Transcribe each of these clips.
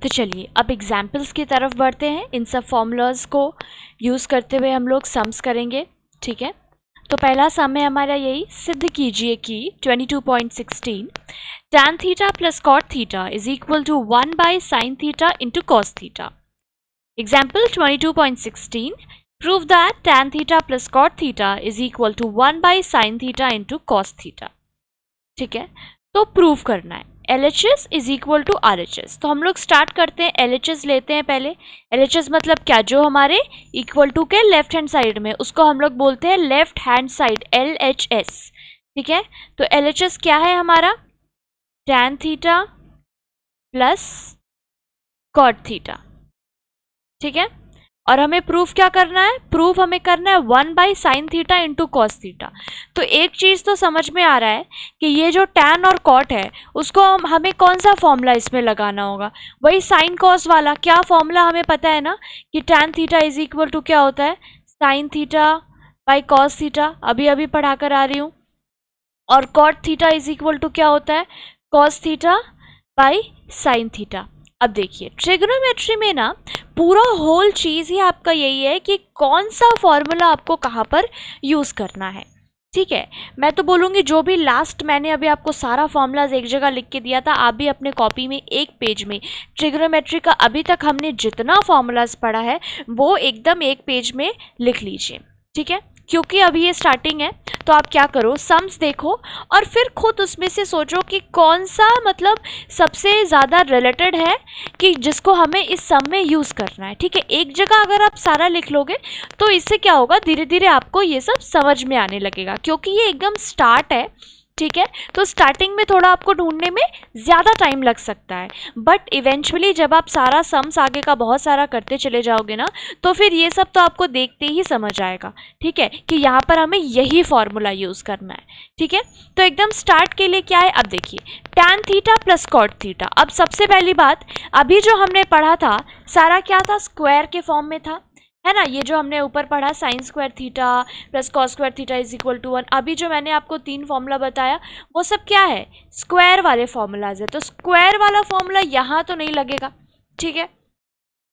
तो चलिए अब एग्जाम्पल्स की तरफ बढ़ते हैं। इन सब फॉर्मूलाज को यूज़ करते हुए हम लोग सम्स करेंगे, ठीक है। तो पहला सम है हमारा यही, सिद्ध कीजिए कि 22.16 tan theta plus cot theta is equal to 1 by sine theta into cos theta. Example 22.16, prove that tan theta plus cot theta is equal to 1 by sine theta into cos theta, ठीक है। तो prove करना है LHS is equal to RHS। तो हम लोग start करते हैं, LHS लेते हैं पहले। LHS मतलब क्या, जो हमारे इक्वल टू के लेफ्ट हैंड साइड में, उसको हम लोग बोलते हैं लेफ्ट हैंड साइड, LHS, ठीक है। तो LHS क्या है हमारा, tan theta plus cot theta, ठीक है। और हमें प्रूफ क्या करना है, प्रूफ हमें करना है 1 by sine theta into cos theta. तो एक चीज़ तो समझ में आ रहा है कि ये जो tan और कॉट है उसको हमें कौन सा फॉर्मूला इसमें लगाना होगा, वही साइन कॉस वाला। क्या फॉर्मूला हमें पता है ना कि tan theta is equal to क्या होता है, sine theta by cos theta, अभी अभी पढ़ा कर आ रही हूँ। और cot theta is equal to क्या होता है, cos theta by sine theta. अब देखिए ट्रिग्नोमेट्री में ना पूरा होल चीज़ ही आपका यही है कि कौन सा फॉर्मूला आपको कहाँ पर यूज़ करना है, ठीक है। मैं तो बोलूँगी जो भी लास्ट मैंने अभी आपको सारा फॉर्मूलाज एक जगह लिख के दिया था, आप भी अपने कॉपी में एक पेज में ट्रिग्नोमेट्री का अभी तक हमने जितना फॉर्मूलाज पढ़ा है वो एकदम एक पेज में लिख लीजिए, ठीक है। क्योंकि अभी ये स्टार्टिंग है तो आप क्या करो, सम्स देखो और फिर खुद उसमें से सोचो कि कौन सा मतलब सबसे ज़्यादा रिलेटेड है कि जिसको हमें इस सम में यूज़ करना है, ठीक है। एक जगह अगर आप सारा लिख लोगे तो इससे क्या होगा, धीरे धीरे आपको ये सब समझ में आने लगेगा, क्योंकि ये एकदम स्टार्ट है, ठीक है। तो स्टार्टिंग में थोड़ा आपको ढूंढने में ज़्यादा टाइम लग सकता है, बट इवेंचुअली जब आप सारा सम्स आगे का बहुत सारा करते चले जाओगे ना तो फिर ये सब तो आपको देखते ही समझ आएगा, ठीक है, कि यहाँ पर हमें यही फॉर्मूला यूज़ करना है, ठीक है। तो एकदम स्टार्ट के लिए क्या है, अब देखिए tan theta plus cot theta. अब सबसे पहली बात, अभी जो हमने पढ़ा था सारा क्या था, स्क्वायर के फॉर्म में था, है ना। ये जो हमने ऊपर पढ़ा sine square theta plus cos square theta is equal to 1, अभी जो मैंने आपको 3 फॉर्मूला बताया वो सब क्या है, स्क्वायर वाले फॉर्मूलाज है। तो स्क्वायर वाला फॉर्मूला यहाँ तो नहीं लगेगा, ठीक है।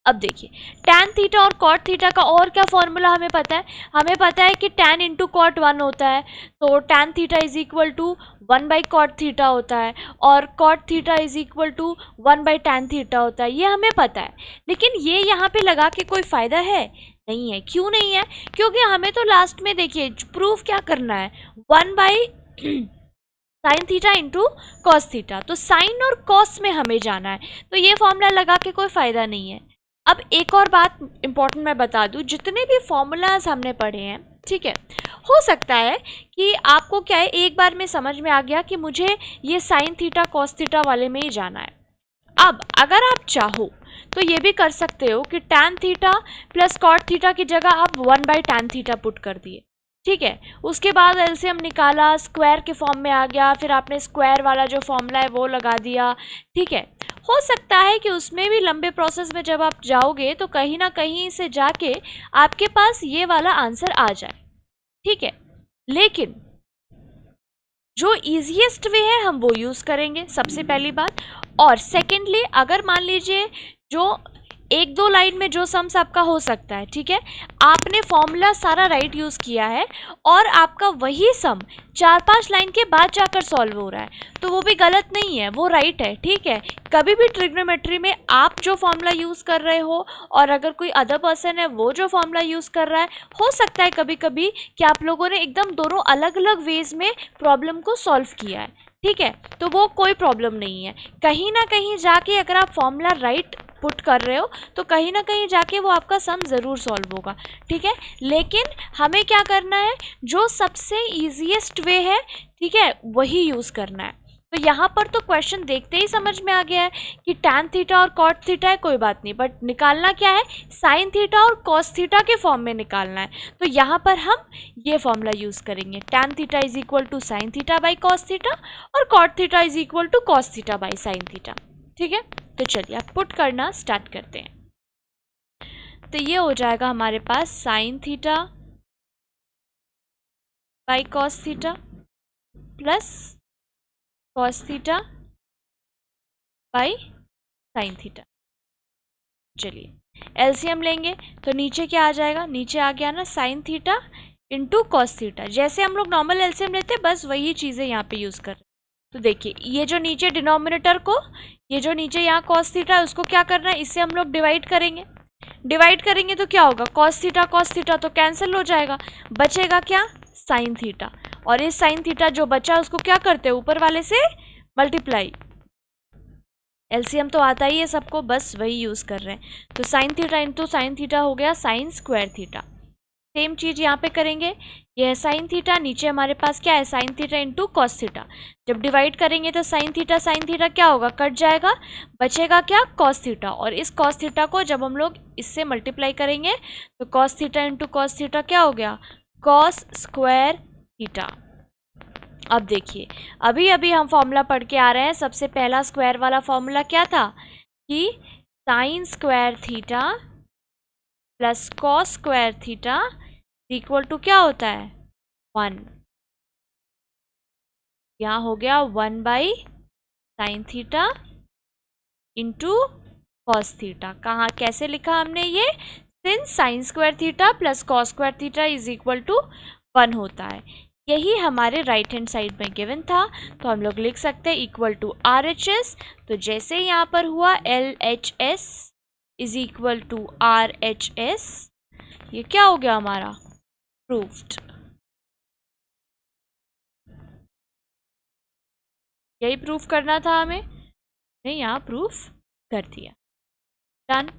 अब देखिए tan थीटा और कॉट थीटा का और क्या फॉर्मूला हमें पता है, हमें पता है कि tan इंटू कॉट 1 होता है, तो tan theta is equal to 1 by cot theta होता है, और cot theta is equal to 1 by tan theta होता है, ये हमें पता है। लेकिन ये यहाँ पे लगा के कोई फ़ायदा है, नहीं है। क्यों नहीं है, क्योंकि हमें तो लास्ट में देखिए प्रूफ क्या करना है, 1 by sine theta into cos theta. तो साइन और कॉस में हमें जाना है, तो ये फॉर्मूला लगा के कोई फ़ायदा नहीं है। अब एक और बात इंपॉर्टेंट मैं बता दूं, जितने भी फॉर्मूलाज हमने पढ़े हैं, ठीक है, हो सकता है कि आपको क्या है एक बार में समझ में आ गया कि मुझे ये साइन थीटा कॉस थीटा वाले में ही जाना है। अब अगर आप चाहो तो ये भी कर सकते हो कि tan theta plus cot theta की जगह आप 1 बाई tan थीटा पुट कर दिए, ठीक है। उसके बाद एलसीएम निकाला, स्क्वायर के फॉर्म में आ गया, फिर आपने स्क्वायर वाला जो फॉर्मूला है वो लगा दिया, ठीक है। हो सकता है कि उसमें भी लंबे प्रोसेस में जब आप जाओगे तो कहीं ना कहीं से जाके आपके पास ये वाला आंसर आ जाए, ठीक है। लेकिन जो ईजीएस्ट वे है हम वो यूज़ करेंगे, सबसे पहली बात। और सेकेंडली अगर मान लीजिए जो 1-2 लाइन में जो सम्स आपका हो सकता है, ठीक है, आपने फॉर्मूला सारा राइट यूज़ किया है और आपका वही सम 4-5 लाइन के बाद जाकर सॉल्व हो रहा है, तो वो भी गलत नहीं है, वो राइट है, ठीक है। कभी भी ट्रिग्नोमेट्री में आप जो फॉर्मूला यूज़ कर रहे हो और अगर कोई अदर पर्सन है वो जो फॉर्मूला यूज़ कर रहा है, हो सकता है कभी कभी कि आप लोगों ने एकदम दोनों अलग अलग वेज में प्रॉब्लम को सॉल्व किया है, ठीक है। तो वो कोई प्रॉब्लम नहीं है, कहीं ना कहीं जाके अगर आप फॉर्मूला राइट पुट कर रहे हो तो कहीं ना कहीं जाके वो आपका सम ज़रूर सॉल्व होगा, ठीक है। लेकिन हमें क्या करना है, जो सबसे ईजीएस्ट वे है, ठीक है, वही यूज़ करना है। तो यहाँ पर तो क्वेश्चन देखते ही समझ में आ गया है कि tan थीटा और कॉट थीटा है, कोई बात नहीं, बट निकालना क्या है, साइन थीटा और कॉस थीटा के फॉर्म में निकालना है। तो यहाँ पर हम ये फॉर्मूला यूज़ करेंगे, tan theta is equal to sine theta by cos theta और cot theta is equal to cos theta by sine theta, ठीक है। तो चलिए आप पुट करना स्टार्ट करते हैं। तो ये हो जाएगा हमारे पास sine theta by cos theta plus cos theta by sine theta. चलिए एलसीएम लेंगे तो नीचे क्या आ जाएगा, नीचे आ गया ना sign theta into cos theta. जैसे हम लोग नॉर्मल एलसीएम लेते हैं बस वही चीज़ें यहाँ पे यूज़ कर रहे हैं। तो देखिए ये जो नीचे डिनोमिनेटर को, ये जो नीचे यहाँ कॉस थीटा है उसको क्या करना है, इससे हम लोग डिवाइड करेंगे। डिवाइड करेंगे तो क्या होगा, कॉस थीटा तो कैंसिल हो जाएगा, बचेगा क्या, साइन थीटा। और इस साइन थीटा जो बचा उसको क्या करते हैं, ऊपर वाले से मल्टीप्लाई। एलसीएम तो आता ही है सबको, बस वही यूज़ कर रहे हैं। तो sign theta into sine theta हो गया साइन स्क्वायर थीटा। सेम चीज़ यहाँ पे करेंगे, यह है साइन थीटा, नीचे हमारे पास क्या है sine theta into cos theta. जब डिवाइड करेंगे तो साइन थीटा क्या होगा, कट जाएगा, बचेगा क्या, कॉस थीटा। और इस कॉस थीटा को जब हम लोग इससे मल्टीप्लाई करेंगे तो cos theta into cos theta क्या हो गया, कॉस स्क्वायर थीटा। अब देखिए अभी अभी हम फॉर्मूला पढ़ के आ रहे हैं, सबसे पहला स्क्वायर वाला फॉर्मूला क्या था कि sine square theta plus cos square theta equal to क्या होता है, 1। यहाँ हो गया 1/sin theta into cos theta. कहाँ कैसे लिखा हमने ये, since sine square theta plus cos square theta is equal to 1 होता है। यही हमारे राइट हैंड साइड में गिवन था, तो हम लोग लिख सकते हैं इक्वल टू RHS। तो जैसे यहाँ पर हुआ LHS is equal to RHS, ये क्या हो गया हमारा, प्रूफ्ड। यही प्रूफ करना था हमें, नहीं यहाँ प्रूफ कर दिया, डन।